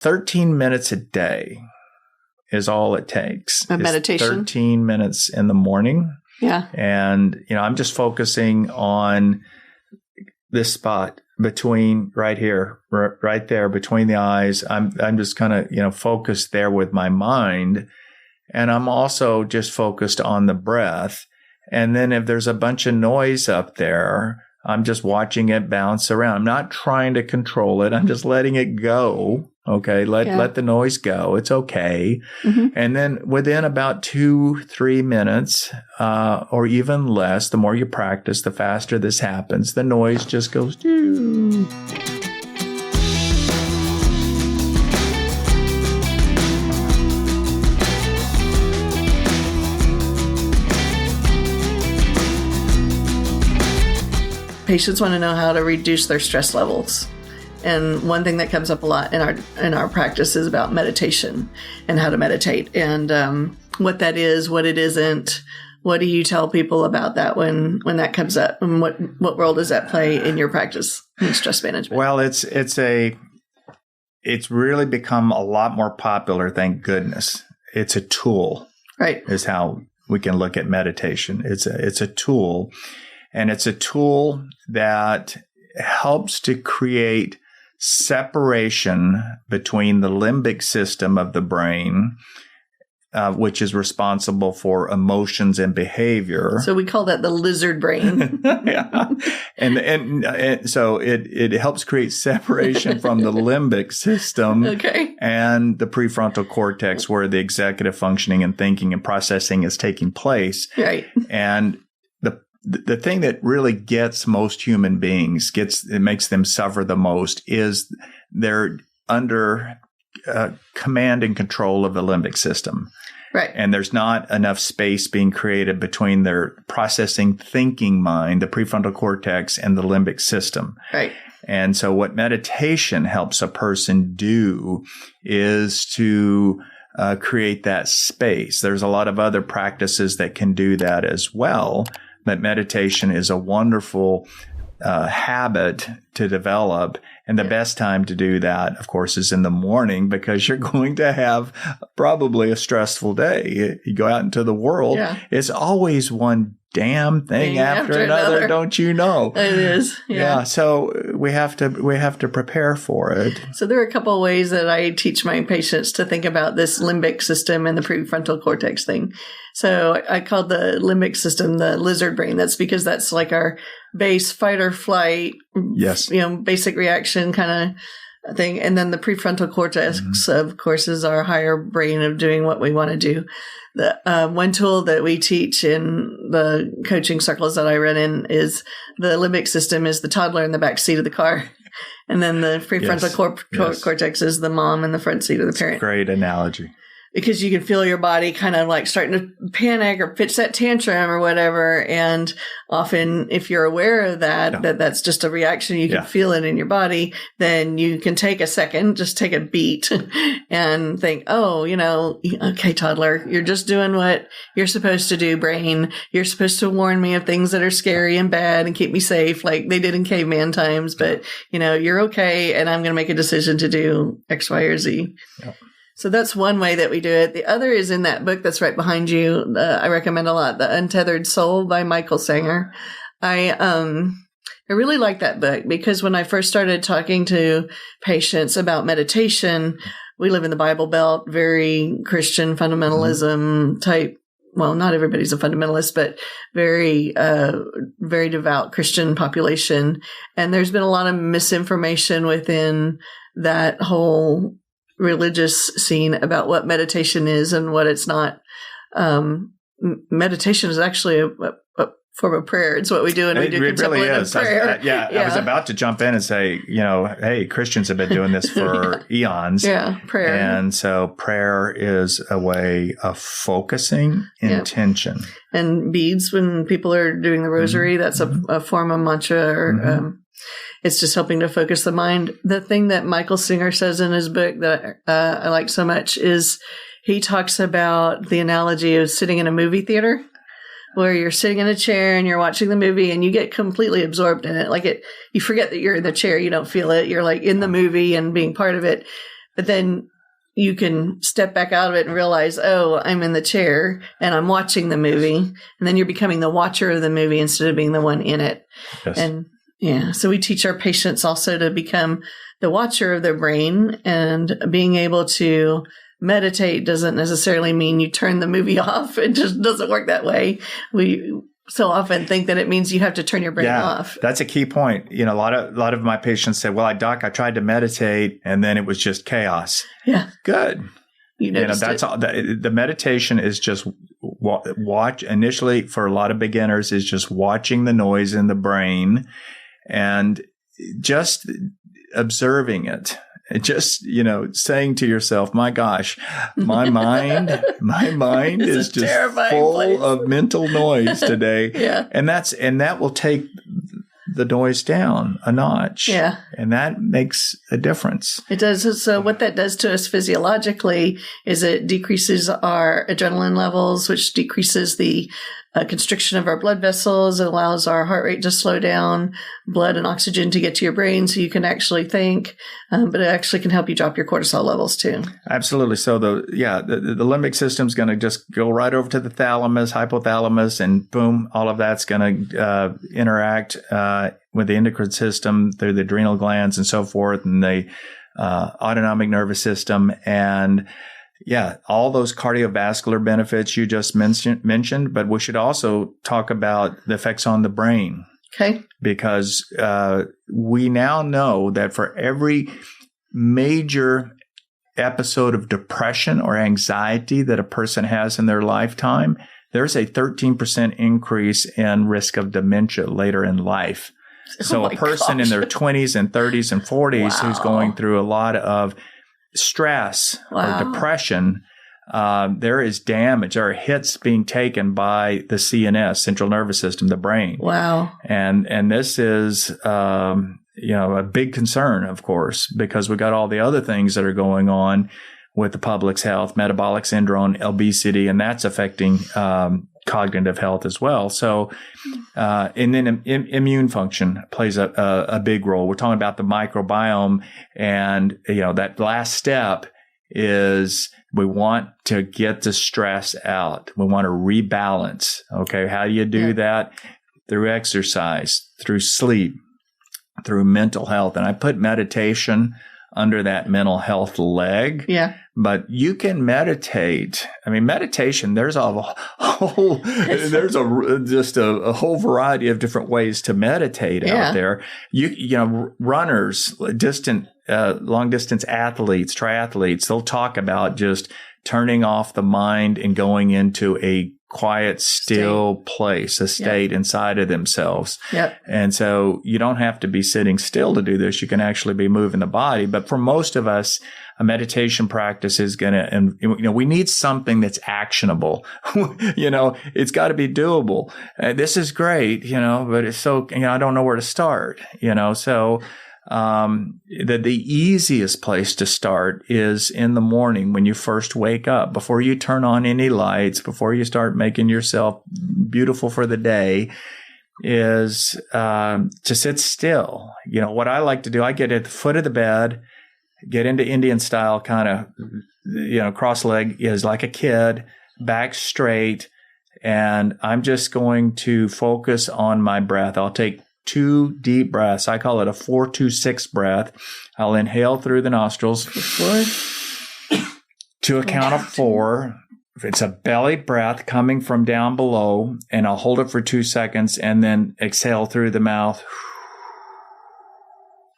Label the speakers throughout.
Speaker 1: 13 minutes a day is all it takes.
Speaker 2: A meditation?
Speaker 1: 13 minutes in the morning.
Speaker 2: Yeah.
Speaker 1: And, I'm just focusing on this spot between right here, right there between the eyes. I'm just kind of, focused there with my mind. And I'm also just focused on the breath. And then if there's a bunch of noise up there, I'm just watching it bounce around. I'm not trying to control it. I'm just letting it go. Okay. Let the noise go. It's okay. Mm-hmm. And then within about 2-3 minutes, or even less, the more you practice, the faster this happens. The noise just goes.
Speaker 2: Patients want to know how to reduce their stress levels. And one thing that comes up a lot in our practice is about meditation and how to meditate and what that is, what it isn't. What do you tell people about that when that comes up? And what role does that play in your practice in stress management?
Speaker 1: Well, it's really become a lot more popular, thank goodness. It's a tool.
Speaker 2: Right.
Speaker 1: Is how we can look at meditation. It's a tool. And it's a tool that helps to create separation between the limbic system of the brain, which is responsible for emotions and behavior.
Speaker 2: So we call that the lizard brain.
Speaker 1: Yeah. And so it helps create separation from the limbic system and the prefrontal cortex, where the executive functioning and thinking and processing is taking place.
Speaker 2: Right.
Speaker 1: And the thing that really gets most human beings, it makes them suffer the most, is they're under command and control of the limbic system.
Speaker 2: Right.
Speaker 1: And there's not enough space being created between their processing thinking mind, the prefrontal cortex, and the limbic system.
Speaker 2: Right.
Speaker 1: And so what meditation helps a person do is to create that space. There's a lot of other practices that can do that as well. But meditation is a wonderful habit to develop. And the best time to do that, of course, is in the morning, because you're going to have probably a stressful day. You go out into the world. Yeah. It's always one damn thing after another, don't you know?
Speaker 2: It is.
Speaker 1: Yeah. So we have to prepare for it.
Speaker 2: So there are a couple of ways that I teach my patients to think about this limbic system and the prefrontal cortex thing. So I call the limbic system the lizard brain. That's because that's like our base fight or flight, basic reaction kind of thing. And then the prefrontal cortex, of course, is our higher brain of doing what we want to do. The one tool that we teach in the coaching circles that I run in is the limbic system is the toddler in the back seat of the car. And then the prefrontal cortex is the mom in the front seat of the parent.
Speaker 1: Great analogy.
Speaker 2: Because you can feel your body kind of like starting to panic or pitch that tantrum or whatever. And often if you're aware of that that's just a reaction, you can feel it in your body, then you can take a second, just take a beat and think, okay, toddler, you're just doing what you're supposed to do, brain. You're supposed to warn me of things that are scary and bad and keep me safe like they did in caveman times. But, you're okay. And I'm going to make a decision to do X, Y, or Z. Yep. So that's one way that we do it. The other is in that book that's right behind you. I recommend a lot, The Untethered Soul by Michael Singer. I really like that book because when I first started talking to patients about meditation, we live in the Bible Belt, very Christian fundamentalism type. Well, not everybody's a fundamentalist, but very, very devout Christian population. And there's been a lot of misinformation within that whole religious scene about what meditation is and what it's not. Meditation is actually a form of prayer. It's what we do, and we do contemplative prayer.
Speaker 1: I was about to jump in and say, hey, Christians have been doing this for eons.
Speaker 2: Yeah, prayer.
Speaker 1: And so prayer is a way of focusing intention.
Speaker 2: And beads, when people are doing the rosary, that's a form of mantra or it's just helping to focus the mind. The thing that Michael Singer says in his book that I like so much is he talks about the analogy of sitting in a movie theater where you're sitting in a chair and you're watching the movie and you get completely absorbed in it. You forget that you're in the chair. You don't feel it. You're like in the movie and being part of it. but then you can step back out of it and realize, oh, I'm in the chair and I'm watching the movie. And then you're becoming the watcher of the movie instead of being the one in it.
Speaker 1: Yes.
Speaker 2: And yeah, so we teach our patients also to become the watcher of their brain, and being able to meditate doesn't necessarily mean you turn the movie off. It just doesn't work that way. We so often think that it means you have to turn your brain off.
Speaker 1: That's a key point. You know, a lot of my patients say, well, doc, I tried to meditate and then it was just chaos.
Speaker 2: Yeah.
Speaker 1: Good.
Speaker 2: You know,
Speaker 1: that's all. The meditation is just watch initially for a lot of beginners is just watching the noise in the brain and just observing it. Just, saying to yourself, my gosh, my mind is just full of mental noise today.
Speaker 2: Yeah.
Speaker 1: And that will take the noise down a notch.
Speaker 2: Yeah.
Speaker 1: And that makes a difference.
Speaker 2: It does. So what that does to us physiologically is it decreases our adrenaline levels, which decreases the constriction of our blood vessels. It allows our heart rate to slow down, blood and oxygen to get to your brain so you can actually think. But it actually can help you drop your cortisol levels too.
Speaker 1: Absolutely. So the limbic system is going to just go right over to the thalamus, hypothalamus, and boom, all of that's going to interact with the endocrine system through the adrenal glands and so forth, and the autonomic nervous system. And yeah, all those cardiovascular benefits you just mentioned, but we should also talk about the effects on the brain.
Speaker 2: Okay.
Speaker 1: Because we now know that for every major episode of depression or anxiety that a person has in their lifetime, there's a 13% increase in risk of dementia later in life. So a person in their 20s and 30s and 40s who's going through a lot of stress or depression, there is damage or hits being taken by the CNS, central nervous system, the brain.
Speaker 2: Wow.
Speaker 1: And this is, a big concern, of course, because we got all the other things that are going on with the public's health, metabolic syndrome, obesity, and that's affecting cognitive health as well. So, and then immune function plays a big role. We're talking about the microbiome, and that last step is we want to get the stress out. We want to rebalance. Okay, how do you do that? Through exercise, through sleep, through mental health, and I put meditation under that mental health leg.
Speaker 2: Yeah.
Speaker 1: But you can meditate. I mean, meditation, there's a whole variety of different ways to meditate out there. Runners, long distance athletes, triathletes, they'll talk about just turning off the mind and going into a quiet, still place, a state inside of themselves.
Speaker 2: Yep.
Speaker 1: And so you don't have to be sitting still to do this. You can actually be moving the body. But for most of us, a meditation practice is going to, and we need something that's actionable. It's got to be doable. This is great, but it's so, I don't know where to start, so the easiest place to start is in the morning when you first wake up, before you turn on any lights, before you start making yourself beautiful for the day, is to sit still. What I like to do, I get at the foot of the bed, get into Indian style, kind of, cross leg is like a kid, back straight, and I'm just going to focus on my breath. I'll take 2 deep breaths. I call it a 4-2-6 breath. I'll inhale through the nostrils to a count of 4. It's a belly breath coming from down below, and I'll hold it for 2 seconds and then exhale through the mouth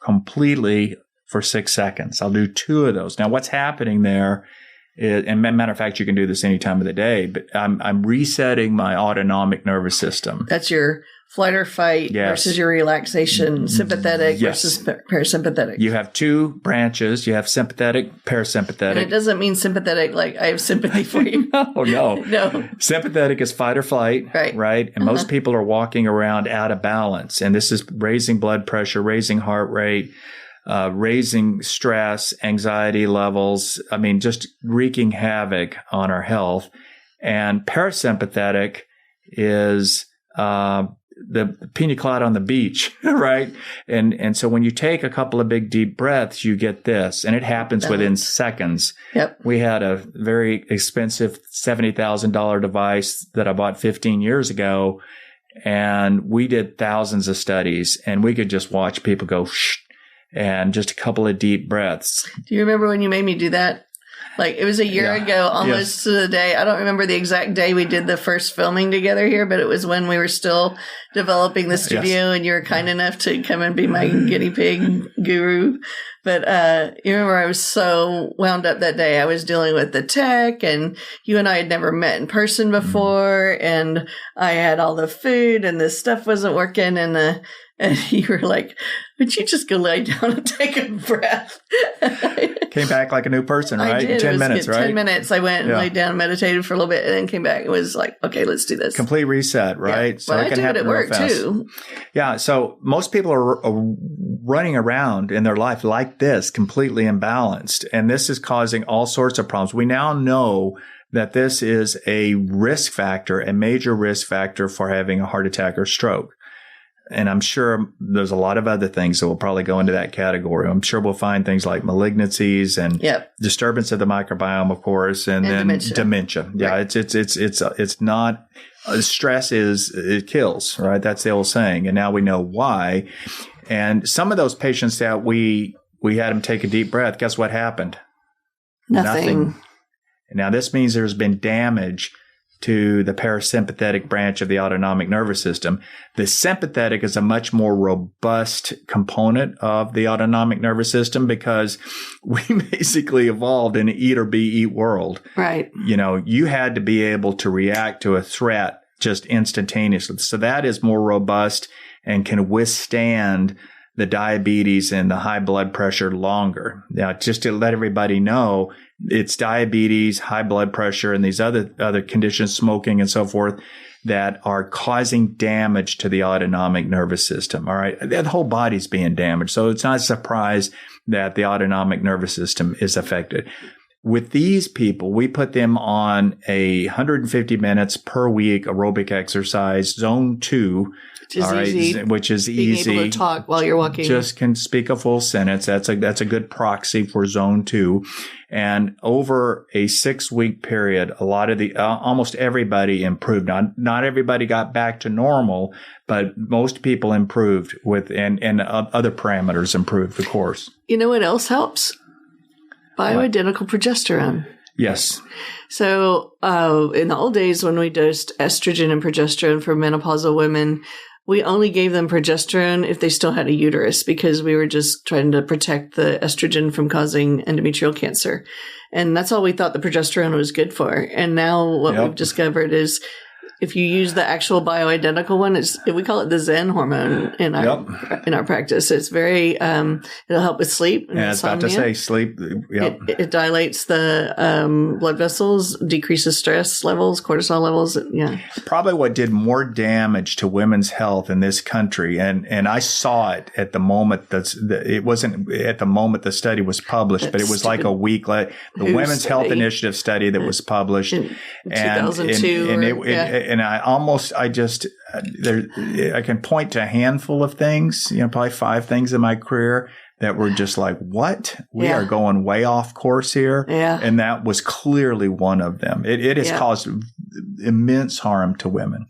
Speaker 1: completely for 6 seconds. I'll do 2 of those. Now, what's happening there is, and matter of fact, you can do this any time of the day, but I'm resetting my autonomic nervous system.
Speaker 2: That's your flight or fight versus your relaxation, sympathetic versus parasympathetic.
Speaker 1: You have 2 branches. You have sympathetic, parasympathetic. And
Speaker 2: it doesn't mean sympathetic like I have sympathy for you.
Speaker 1: No. Sympathetic is fight or flight, right? And most people are walking around out of balance. And this is raising blood pressure, raising heart rate, raising stress, anxiety levels. I mean, just wreaking havoc on our health. And parasympathetic is the pina colada on the beach, right? And so when you take a couple of big deep breaths, you get this, and it happens within seconds.
Speaker 2: Yep.
Speaker 1: We had a very expensive $70,000 device that I bought 15 years ago, and we did thousands of studies, and we could just watch people go shh, and just a couple of deep breaths.
Speaker 2: Do you remember when you made me do that? Like, it was a year ago, almost to the day. I don't remember the exact day we did the first filming together here, but it was when we were still developing the studio, and you were kind enough to come and be my guinea pig guru. But you remember I was so wound up that day. I was dealing with the tech, and you and I had never met in person before, and I had all the food, and the stuff wasn't working, and you were like, would you just go lay down and take a breath?
Speaker 1: Came back like a new person, right?
Speaker 2: I did.
Speaker 1: 10 minutes, right?
Speaker 2: 10 minutes. I went and laid down and meditated for a little bit, and then came back. It was like, okay, let's do this.
Speaker 1: Complete reset, right?
Speaker 2: Yeah. So it can happen real fast. Too.
Speaker 1: Yeah. So most people are running around in their life like this, completely imbalanced. And this is causing all sorts of problems. We now know that this is a risk factor, a major risk factor for having a heart attack or stroke. And I'm sure there's a lot of other things that will probably go into that category. I'm sure we'll find things like malignancies and disturbance of the microbiome, of course, and then dementia. Yeah, right. It's not stress it kills, right? That's the old saying. And now we know why. And some of those patients that we had them take a deep breath, guess what happened? Nothing. Now this means there's been damage to the parasympathetic branch of the autonomic nervous system. The sympathetic is a much more robust component of the autonomic nervous system because we basically evolved in an eat or be eat world.
Speaker 2: Right.
Speaker 1: You know, you had to be able to react to a threat just instantaneously. So that is more robust and can withstand the diabetes and the high blood pressure longer. Now, just to let everybody know, it's diabetes, high blood pressure, and these other conditions, smoking and so forth, that are causing damage to the autonomic nervous system. All right. The whole body's being damaged. So it's not a surprise that the autonomic nervous system is affected. With these people, we put them on 150 minutes per week aerobic exercise, zone 2. Which is easy.
Speaker 2: Being able to talk while you're walking.
Speaker 1: Just can speak a full sentence. That's a good proxy for zone 2. And over a 6-week period, a lot of almost everybody improved. Not everybody got back to normal, but most people improved and other parameters improved, of course.
Speaker 2: You know what else helps? Bioidentical progesterone.
Speaker 1: Yes.
Speaker 2: So in the old days when we dosed estrogen and progesterone for menopausal women, we only gave them progesterone if they still had a uterus because we were just trying to protect the estrogen from causing endometrial cancer. And that's all we thought the progesterone was good for. And now what we've discovered is if you use the actual bioidentical one, we call it the Zen hormone in our practice. It's very it'll help with sleep. And
Speaker 1: I was about to say sleep. Yep.
Speaker 2: It dilates the blood vessels, decreases stress levels, cortisol levels. Yeah.
Speaker 1: Probably what did more damage to women's health in this country, and I saw it at the moment it wasn't at the moment the study was published, but it was like a week later. The Women's Health Initiative study that was published
Speaker 2: in 2002.
Speaker 1: And I can point to a handful of things, probably 5 things in my career that were just like, what? We are going way off course here.
Speaker 2: Yeah.
Speaker 1: And that was clearly one of them. It has caused immense harm to women.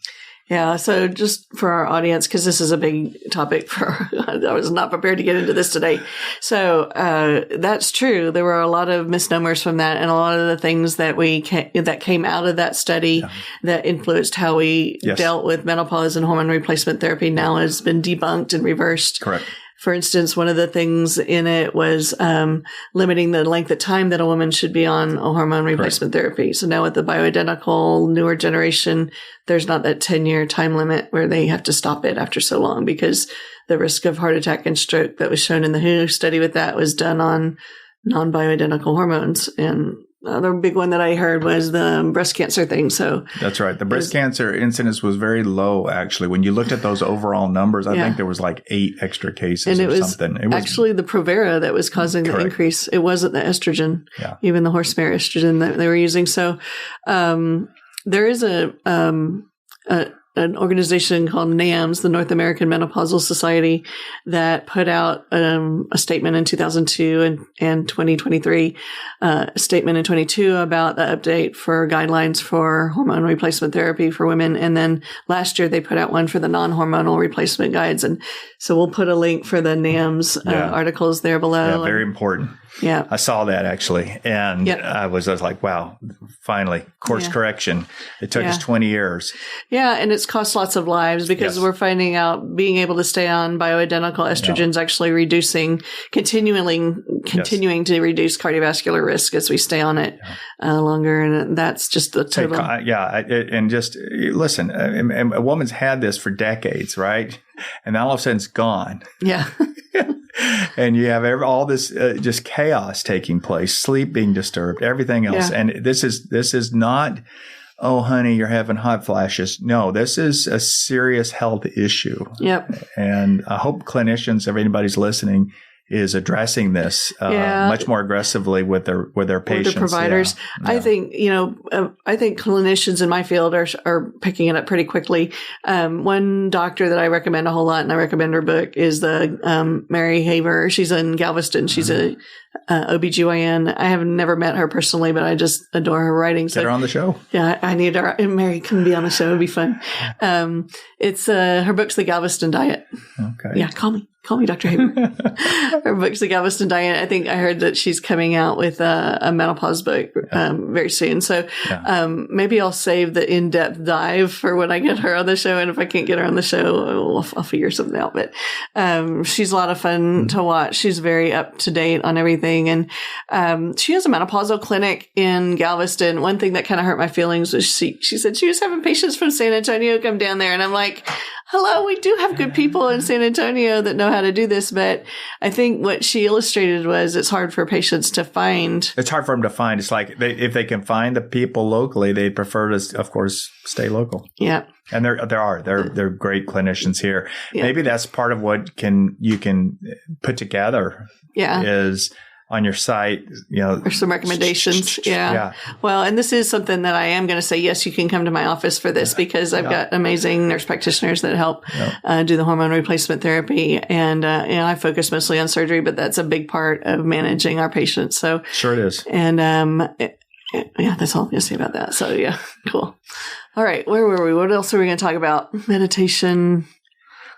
Speaker 2: Yeah. So just for our audience, because this is a big topic I was not prepared to get into this today. So that's true. There were a lot of misnomers from that and a lot of the things that that came out of that study that influenced how we dealt with menopause and hormone replacement therapy now has been debunked and reversed.
Speaker 1: Correct.
Speaker 2: For instance, one of the things in it was limiting the length of time that a woman should be on a hormone replacement therapy. So now with the bioidentical newer generation, there's not that 10-year time limit where they have to stop it after so long because the risk of heart attack and stroke that was shown in the WHO study with that was done on non-bioidentical hormones. And the other big one that I heard was the breast cancer thing. So
Speaker 1: that's right. The breast cancer incidence was very low, actually. When you looked at those overall numbers, I think there was like 8 extra cases something. It was actually
Speaker 2: the Provera that was causing the increase. It wasn't the estrogen, even the horsemare estrogen that they were using. So there is a an organization called NAMS, the North American Menopausal Society, that put out a statement in 2002 and 2023, a statement in 22 about the update for guidelines for hormone replacement therapy for women. And then last year they put out one for the non-hormonal replacement guides. And so we'll put a link for the NAMS articles there below.
Speaker 1: Yeah, very important.
Speaker 2: Yeah.
Speaker 1: I saw that actually. And I was like, wow, finally, course correction. It took us 20 years.
Speaker 2: Yeah. And it's cost lots of lives because we're finding out being able to stay on bioidentical estrogens actually continuing to reduce cardiovascular risk as we stay on it longer. And that's just the total.
Speaker 1: And just listen, a woman's had this for decades, right? And all of a sudden it's gone.
Speaker 2: Yeah.
Speaker 1: And you have all this just chaos taking place, sleep being disturbed, everything else. Yeah. And this is not, oh, honey, you're having hot flashes. No, this is a serious health issue.
Speaker 2: Yep.
Speaker 1: And I hope clinicians, if anybody's listening, is addressing this much more aggressively with their patients,
Speaker 2: with their providers. Yeah. I think I think clinicians in my field are picking it up pretty quickly. One doctor that I recommend a whole lot, and I recommend her book, is the Mary Haver. She's in Galveston. She's a OBGYN. I have never met her personally, but I just adore her writing.
Speaker 1: Get her on the show.
Speaker 2: Yeah, I need her. Mary can be on the show. It'd be fun. It's her book's The Galveston Diet.
Speaker 1: Okay.
Speaker 2: Yeah, call me, Dr. Haber. Her book's The Galveston Diet. I think I heard that she's coming out with a menopause book very soon. So maybe I'll save the in-depth dive for when I get her on the show. And if I can't get her on the show, I'll figure something out. But she's a lot of fun to watch. She's very up to date on everything. And she has a menopausal clinic in Galveston. One thing that kind of hurt my feelings was she said she was having patients from San Antonio come down there. And I'm like, hello, we do have good people in San Antonio that know how to do this. But I think what she illustrated was it's hard for patients to find.
Speaker 1: It's hard for them to find. It's like if they can find the people locally, they prefer to, of course, stay local.
Speaker 2: Yeah.
Speaker 1: And there are great clinicians here. Yeah. Maybe that's part of what you can put together.
Speaker 2: Yeah.
Speaker 1: Is on your site,
Speaker 2: or some recommendations. Yeah. Well, and this is something that I am going to say, yes, you can come to my office for this because I've got amazing nurse practitioners that help do the hormone replacement therapy. And, I focus mostly on surgery, but that's a big part of managing our patients. So
Speaker 1: sure it is.
Speaker 2: And, that's all I'm going to say about that. So yeah, cool. All right. Where were we? What else are we going to talk about? Meditation.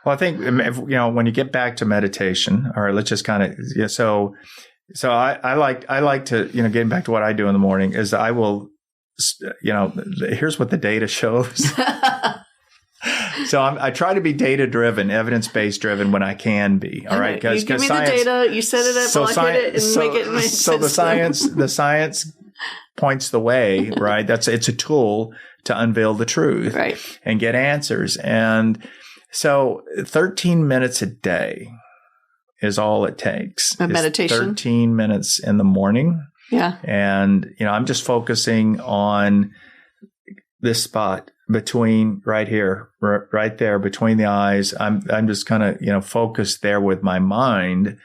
Speaker 1: Well, I think, when you get back to meditation, all right, let's just kind of, So I like to, getting back to what I do in the morning is I will, here's what the data shows. So I try to be data driven, evidence based driven when I can be. All right.
Speaker 2: You give me the data, you set it up, I'll hit it and make it make sense.
Speaker 1: So the science points the way, right? It's a tool to unveil the truth and get answers. And so 13 minutes a day is all it takes.
Speaker 2: A meditation.
Speaker 1: 13 minutes in the morning.
Speaker 2: Yeah.
Speaker 1: And, I'm just focusing on this spot between right here, right there between the eyes. I'm just kind of, focused there with my mind.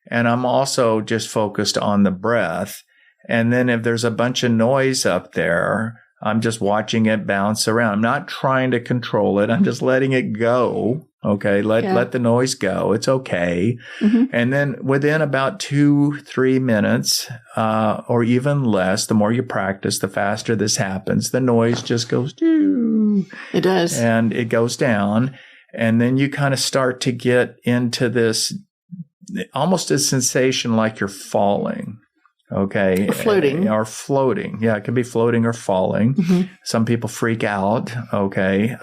Speaker 1: And I'm also just focused on the breath. And then if there's a bunch of noise up there, I'm just watching it bounce around. I'm not trying to control it. I'm just letting it go. Okay. Let the noise go. It's okay. Mm-hmm. And then within about 2-3 minutes, or even less, the more you practice, the faster this happens. The noise just goes,
Speaker 2: it does.
Speaker 1: And it goes down. And then you kind of start to get into this almost a sensation like you're falling. Okay.
Speaker 2: Or floating.
Speaker 1: Yeah. It can be floating or falling. Mm-hmm. Some people freak out. Okay.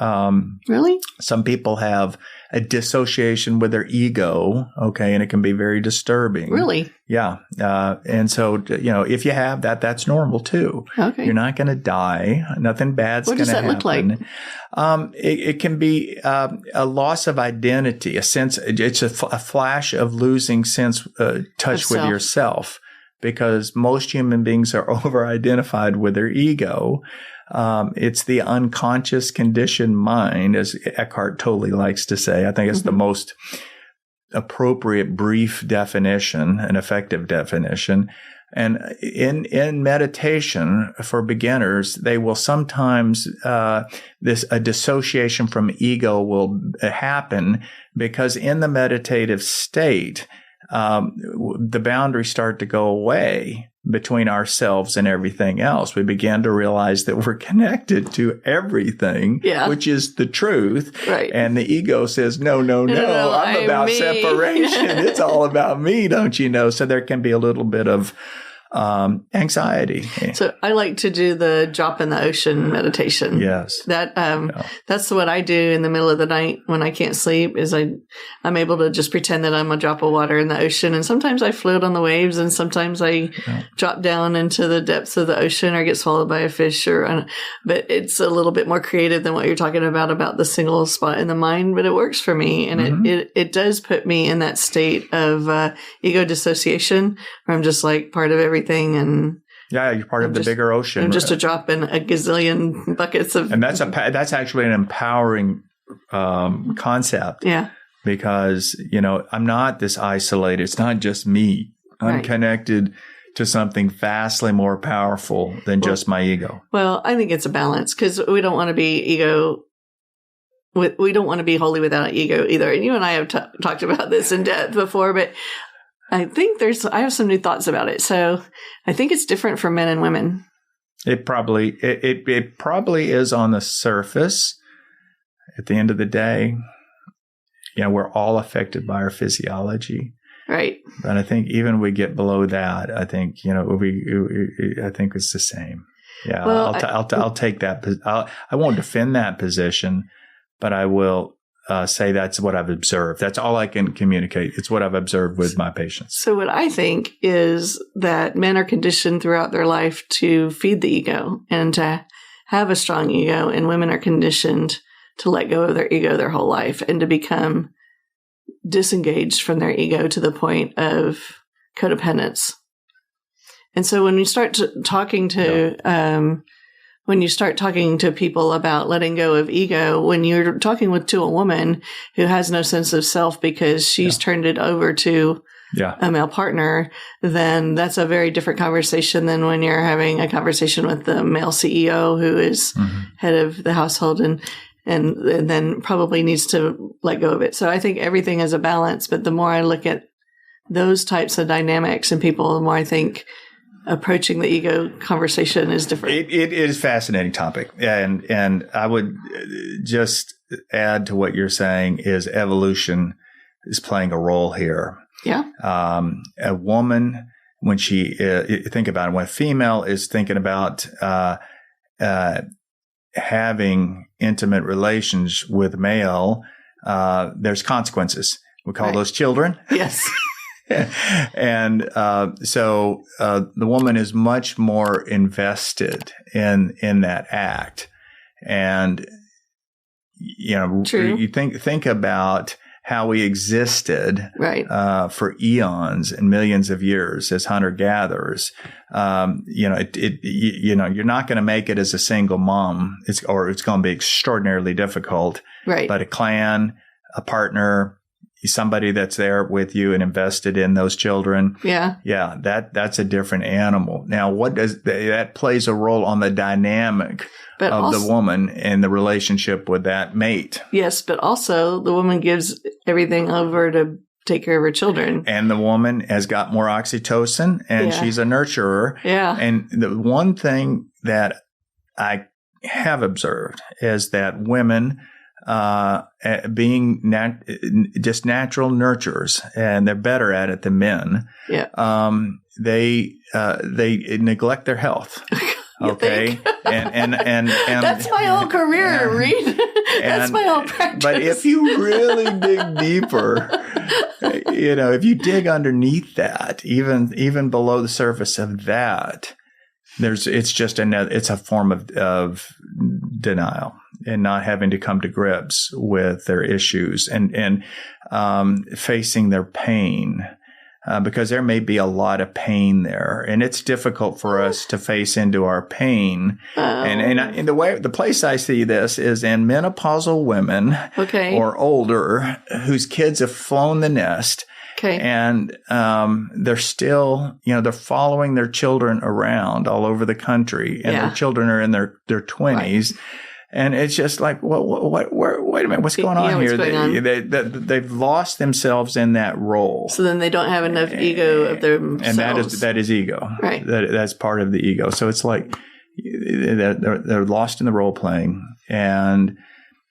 Speaker 2: Really?
Speaker 1: Some people have a dissociation with their ego. Okay. And it can be very disturbing.
Speaker 2: Really?
Speaker 1: Yeah. And so, if you have that, that's normal too. Okay. You're not going to die. Nothing bad's going to happen.
Speaker 2: What does that look like?
Speaker 1: It can be a loss of identity, a sense, it's a flash of losing touch with yourself. Because most human beings are over-identified with their ego. It's the unconscious conditioned mind, as Eckhart Tolle likes to say. I think it's the most appropriate brief definition, an effective definition. And in meditation for beginners, they will sometimes a dissociation from ego will happen because in the meditative state, the boundaries start to go away between ourselves and everything else. We begin to realize that we're connected to everything, which is the truth.
Speaker 2: Right.
Speaker 1: And the ego says, no, I'm about me. Separation. It's all about me, don't you know? So there can be a little bit of anxiety.
Speaker 2: So I like to do the drop in the ocean meditation.
Speaker 1: Yes.
Speaker 2: That's what I do in the middle of the night when I can't sleep is I'm able to just pretend that I'm a drop of water in the ocean. And sometimes I float on the waves and sometimes I drop down into the depths of the ocean or get swallowed by a fish but it's a little bit more creative than what you're talking about the single spot in the mind, but it works for me. And it does put me in that state of ego dissociation where I'm just like part of everything. And
Speaker 1: you're part of the bigger ocean.
Speaker 2: I'm just a drop in a gazillion buckets of.
Speaker 1: And that's actually an empowering concept.
Speaker 2: Yeah.
Speaker 1: Because I'm not this isolated. It's not just me. I'm connected to something vastly more powerful than just my ego.
Speaker 2: Well, I think it's a balance because we don't want to be ego. We don't want to be wholly without ego either. And you and I have talked about this in depth before, but I think I have some new thoughts about it. So I think it's different for men and women.
Speaker 1: It probably is on the surface. At the end of the day, we're all affected by our physiology.
Speaker 2: Right.
Speaker 1: But I think even we get below that, I think, I think it's the same. Yeah. Well, I'll take that. I won't defend that position, but I will say that's what I've observed. That's all I can communicate. It's what I've observed with my patients.
Speaker 2: So what I think is that men are conditioned throughout their life to feed the ego and to have a strong ego, and women are conditioned to let go of their ego their whole life and to become disengaged from their ego to the point of codependence. And so when you start talking to people about letting go of ego, when you're talking to a woman who has no sense of self because she's turned it over to a male partner, then that's a very different conversation than when you're having a conversation with the male CEO who is head of the household and then probably needs to let go of it. So I think everything is a balance, but the more I look at those types of dynamics in people, the more I think approaching the ego conversation is different.
Speaker 1: It is a fascinating topic. And I would just add to what you're saying is evolution is playing a role here.
Speaker 2: Yeah.
Speaker 1: A woman, when she, think about it, when a female is thinking about having intimate relations with male, there's consequences. We call those children.
Speaker 2: Yes.
Speaker 1: And so the woman is much more invested in that act. And
Speaker 2: True.
Speaker 1: you think about how we existed for eons and millions of years as hunter-gatherers. You're not going to make it as a single mom. It's going to be extraordinarily difficult.
Speaker 2: Right.
Speaker 1: But a clan, a partner, somebody that's there with you and invested in those children.
Speaker 2: Yeah.
Speaker 1: Yeah. That's a different animal. Now, that plays a role on the dynamic of the woman and the relationship with that mate.
Speaker 2: Yes. But also the woman gives everything over to take care of her children.
Speaker 1: And the woman has got more oxytocin and she's a nurturer.
Speaker 2: Yeah.
Speaker 1: And the one thing that I have observed is that women, being just natural nurturers, and they're better at it than men.
Speaker 2: Yeah.
Speaker 1: They neglect their health. Okay. and
Speaker 2: that's my whole career, Reed. That's my whole practice.
Speaker 1: But if you really dig deeper, if you dig underneath that, even below the surface of that, it's a form of denial and not having to come to grips with their issues and facing their pain. Because there may be a lot of pain there, and it's difficult for us to face into our pain. And the place I see this is in menopausal women or older whose kids have flown the nest,
Speaker 2: Okay.
Speaker 1: And they're still, they're following their children around all over the country, and their children are in their 20s. Right. And it's just like, wait a minute, what's going on here? They've lost themselves in that role.
Speaker 2: So then they don't have enough ego of themselves.
Speaker 1: And that is ego.
Speaker 2: Right.
Speaker 1: That's part of the ego. So it's like they're lost in the role playing, and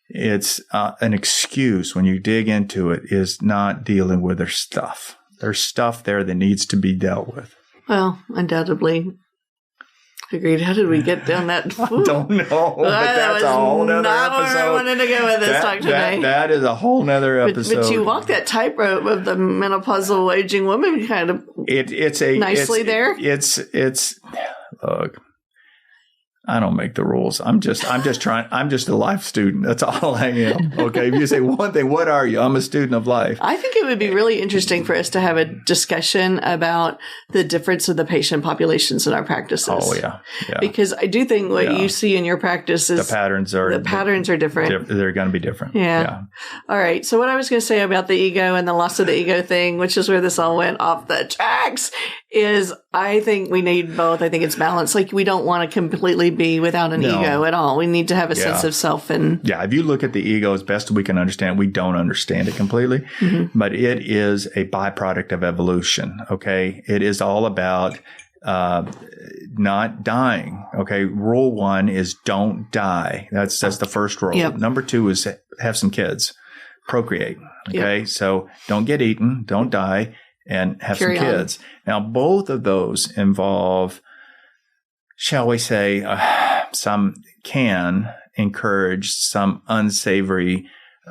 Speaker 1: it's an excuse when you dig into it is not dealing with their stuff. There's stuff there that needs to be dealt with.
Speaker 2: Well, undoubtedly. Agreed. How did we get down that?
Speaker 1: I don't know, but that's a whole other episode. Where I
Speaker 2: wanted to go with this talk today.
Speaker 1: That is a whole other episode.
Speaker 2: But you walk that tightrope of the menopausal aging woman kind of It's
Speaker 1: look. I don't make the rules. I'm just a life student. That's all I am. Okay. If you say one thing, what are you? I'm a student of life.
Speaker 2: I think it would be really interesting for us to have a discussion about the difference of the patient populations in our practices.
Speaker 1: Oh, yeah.
Speaker 2: Because I do think what you see in your practice is
Speaker 1: the patterns are different. They're going to be different.
Speaker 2: Yeah. All right. So what I was going to say about the ego and the loss of the ego thing, which is where this all went off the tracks, is I think we need both. I think it's balanced. Like we don't want to completely be without an ego at all. We need to have a sense of self. And
Speaker 1: if you look at the ego as best we can understand, we don't understand it completely, but it is a byproduct of evolution. Okay. It is all about not dying. Okay. Rule 1 is don't die. That's the first rule.
Speaker 2: Yep.
Speaker 1: Number 2 is have some kids, procreate. Okay. Yep. So don't get eaten, don't die, and have some kids. Now, both of those involve, shall we say, some can encourage some unsavory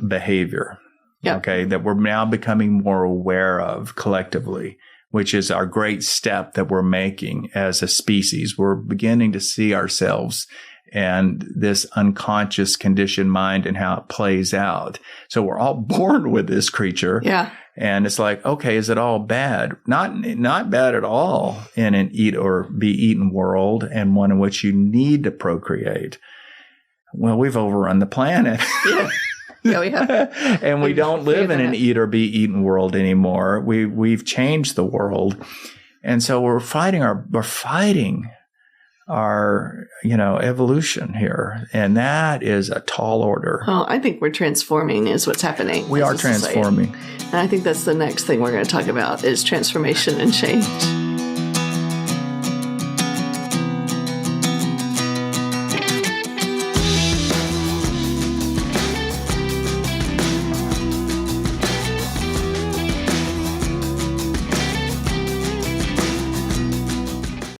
Speaker 1: behavior, that we're now becoming more aware of collectively, which is our great step that we're making as a species. We're beginning to see ourselves and this unconscious conditioned mind and how it plays out. So we're all born with this creature.
Speaker 2: Yeah.
Speaker 1: And it's like, okay, is it all bad? Not bad at all in an eat or be eaten world, and one in which you need to procreate. Well, we've overrun the planet.
Speaker 2: Yeah, we have.
Speaker 1: And we don't live in an eat or be eaten world anymore. We've changed the world. And so we're fighting our evolution here. And that is a tall order.
Speaker 2: Well, I think we're transforming is what's happening.
Speaker 1: We are transforming.
Speaker 2: And I think that's the next thing we're going to talk about is transformation and change.